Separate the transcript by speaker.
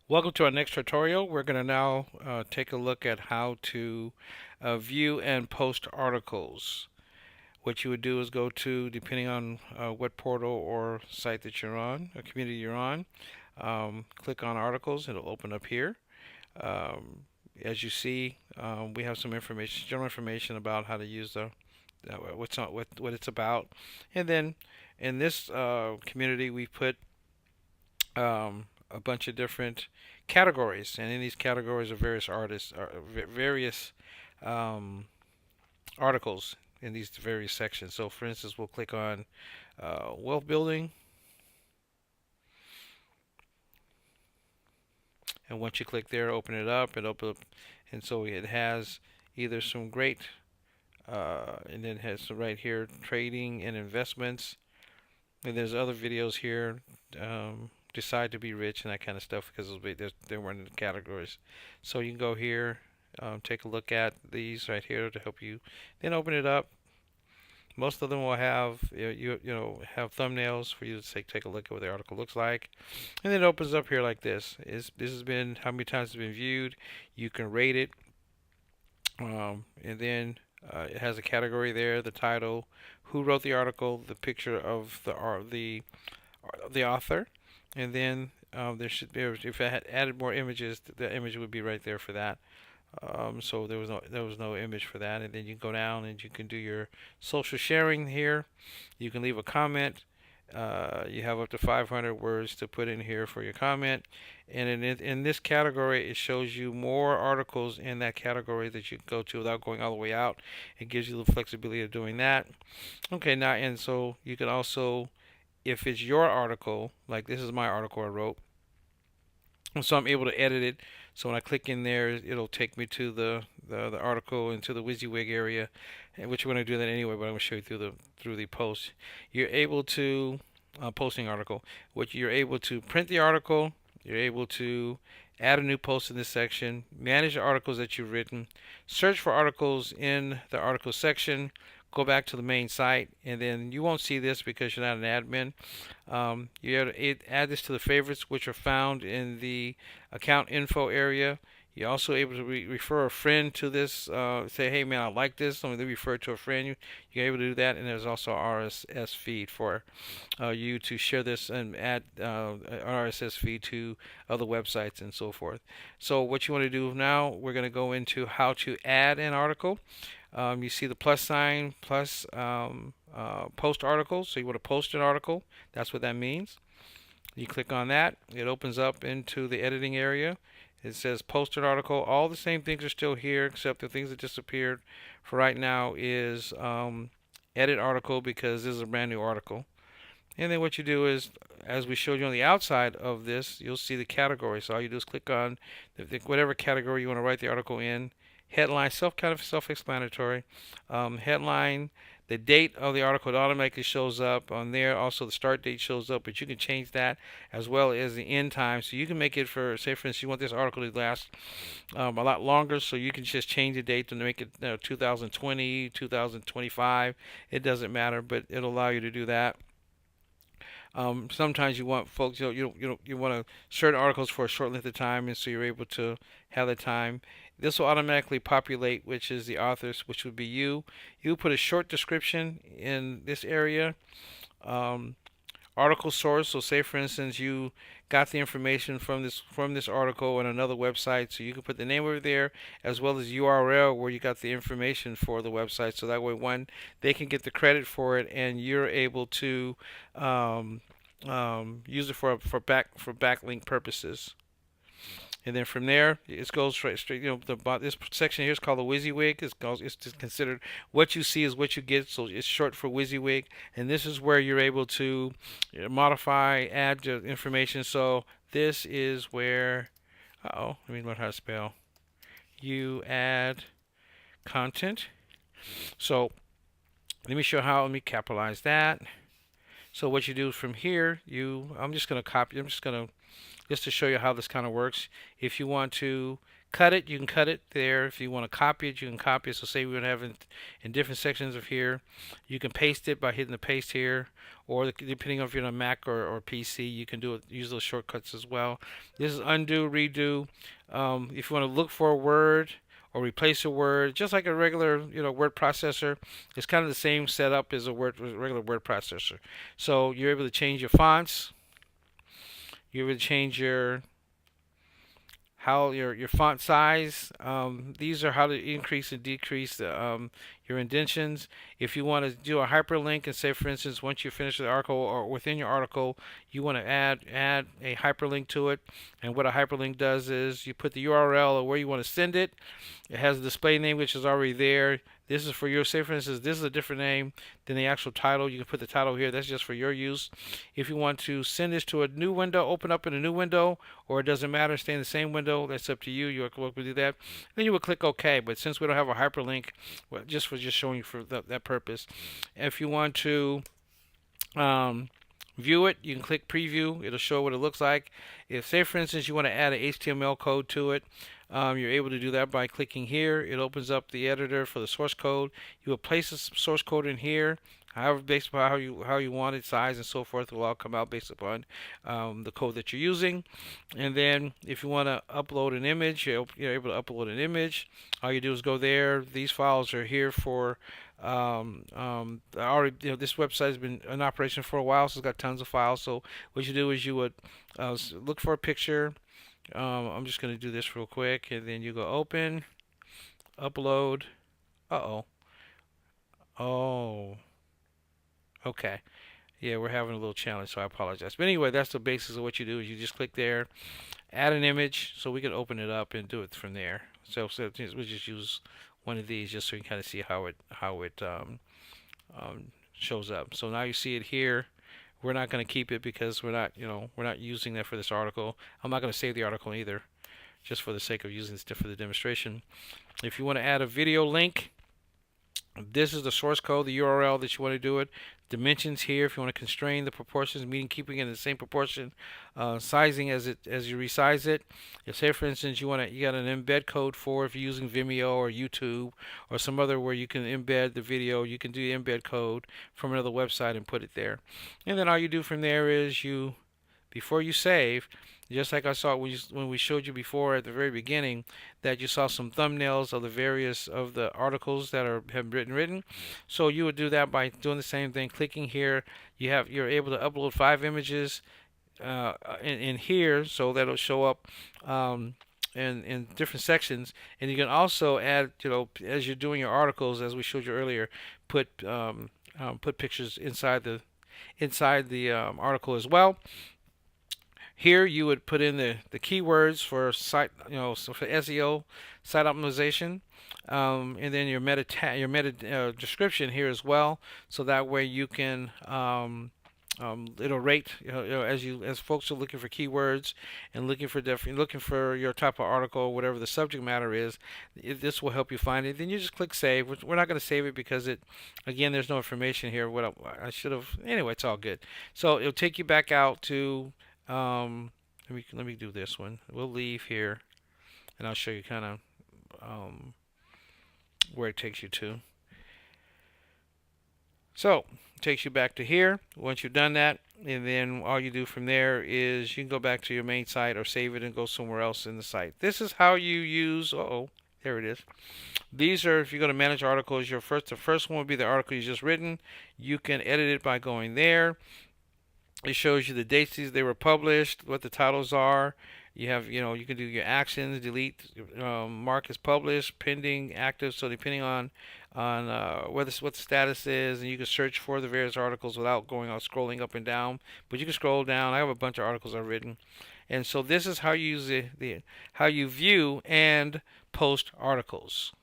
Speaker 1: Welcome to our next tutorial. We're going to now take a look at how to view and post articles. What you would do is go to, depending on what portal or site that you're on, or community you're on, click on articles. It'll open up here. Um, as you see, we have some information, general information about how to use what it's about, and then in this community we put a bunch of different categories, and in these categories are various artists, various um, articles in these various sections. So, for instance, we'll click on wealth building, and once you click there, open it up, and so it has either some great, and then it has some right here trading and investments, and there's other videos here. Decide to be rich and that kind of stuff because they're one of the categories. So you can go here, take a look at these right here to help you. Then open it up. Most of them will have have thumbnails for you to take a look at what the article looks like, and then it opens up here like this. This has been how many times it's been viewed. You can rate it, and then it has a category there, the title, who wrote the article, the picture of the author, and then there should be, if I had added more images, the image would be right there for that. So there was no image for that, and then you can go down and you can do your social sharing here. You can leave a comment. You have up to 500 words to put in here for your comment, and in this category, it shows you more articles in that category that you can go to without going all the way out. It gives you the flexibility of doing that. Okay, now and so you can also, if it's your article, like this is my article I wrote, so I'm able to edit it. So when I click in there, it'll take me to the article into the Wysiwyg area, which we're going to do that anyway. But I'm going to show you through the post. You're able to posting article, which you're able to print the article. You're able to add a new post in this section, manage the articles that you've written, search for articles in the article section, go back to the main site, and then you won't see this because you're not an admin. You have to add this to the favorites, which are found in the account info area. You're also able to refer a friend to this. Say, hey man, I like this. So they refer it to a friend. You're able to do that, and there's also RSS feed for you to share this and add RSS feed to other websites and so forth. So what you want to do now, we're going to go into how to add an article. You see the plus sign plus post articles. So you want to post an article. That's what that means. You click on that. It opens up into the editing area. It says post an article. All the same things are still here except the things that disappeared for right now is edit article because this is a brand new article. And then what you do is, as we showed you on the outside of this, you'll see the category. So all you do is click on whatever category you want to write the article in. Headline, self-explanatory. Headline, the date of the article automatically shows up on there. Also, the start date shows up, but you can change that as well as the end time. So you can make it for, say, for instance, you want this article to last a lot longer, so you can just change the date to make it 2020, 2025. It doesn't matter, but it'll allow you to do that. Sometimes you want folks, you want certain articles for a short length of time, and so you're able to have the time. This will automatically populate, which is the authors, which would be you. You put a short description in this area. Um, Article source. So say for instance you got the information from this article on another website, so you can put the name over there as well as URL where you got the information for the website. So that way, one, they can get the credit for it, and you're able to use it for backlink purposes. And then from there, it goes straight. This section here is called the Wysiwyg. It's just considered what you see is what you get. So it's short for Wysiwyg. And this is where you're able to modify, add information. So this is where, let me learn how to spell. You add content. So let me show how. Let me capitalize that. So what you do from here, I'm just gonna copy. I'm just gonna just to show you how this kind of works. If you want to cut it, you can cut it there. If you want to copy it, you can copy it. So say we would have it in different sections of here. You can paste it by hitting the paste here, or depending on if you're on a Mac or PC, you can do it, use those shortcuts as well. This is undo, redo. If you want to look for a word or replace a word, just like a regular, word processor, it's kind of the same setup as a regular word processor. So you're able to change your fonts. You're able to change your font size. These are how to increase and decrease your indentions. If you want to do a hyperlink and say, for instance, once you finish the article or within your article, you want to add a hyperlink to it. And what a hyperlink does is you put the URL or where you want to send it. It has a display name which is already there. This is for your, say for instance, this is a different name than the actual title. You can put the title here. That's just for your use. If you want to send this to a new window, open up in a new window, or it doesn't matter, stay in the same window, that's up to you. You're welcome to do that. Then you would click OK. But since we don't have a hyperlink, well, just showing you for that purpose. If you want to view it, you can click preview. It'll show what it looks like. If, say for instance, you want to add an HTML code to it, you're able to do that by clicking here. It opens up the editor for the source code. You will place the source code in here. However, based upon how you want it, size and so forth, will all come out based upon the code that you're using. And then, if you want to upload an image, you're able to upload an image. All you do is go there. These files are here for already. This website has been in operation for a while, so it's got tons of files. So what you do is you would look for a picture. I'm just going to do this real quick, and then you go open, upload. Oh. Okay. Yeah, we're having a little challenge, so I apologize. But anyway, that's the basis of what you do. Is you just click there, add an image, so we can open it up and do it from there. So we just use one of these just so you can kind of see how it shows up. So now you see it here. We're not going to keep it because we're not using that for this article. I'm not going to save the article either, just for the sake of using this for the demonstration. If you want to add a video link, this is the source code, the URL that you want to do it. Dimensions here, if you want to constrain the proportions, meaning keeping it in the same proportion, sizing as you resize it. If, say for instance, you got an embed code for, if you're using Vimeo or YouTube or some other where you can embed the video, you can do the embed code from another website and put it there. And then all you do from there is before you save, just like I saw when we showed you before at the very beginning, that you saw some thumbnails of the various of the articles that have been written. So you would do that by doing the same thing, clicking here. You're able to upload 5 images in here, so that'll show up in different sections. And you can also add, as you're doing your articles, as we showed you earlier, put pictures inside the article as well. Here you would put in the keywords for site, so for SEO, site optimization, and then your meta description here as well. So that way you can it'll rate, as folks are looking for keywords and looking for your type of article, whatever the subject matter is. This will help you find it. Then you just click save. We're not going to save it because again, there's no information here. What I should have. Anyway, it's all good. So it'll take you back out to. Let me do this one. We'll leave here, and I'll show you kind of where it takes you to. So it takes you back to here. Once you've done that, and then all you do from there is you can go back to your main site or save it and go somewhere else in the site. This is how you use. There it is. These are, if you go to manage articles, the first one would be the article you just written. You can edit it by going there. It shows you the dates they were published, what the titles are. You have, you can do your actions, delete, mark as published, pending, active. So depending on what the status is, and you can search for the various articles without scrolling up and down. But you can scroll down. I have a bunch of articles I've written, and so this is how you use how you view and post articles.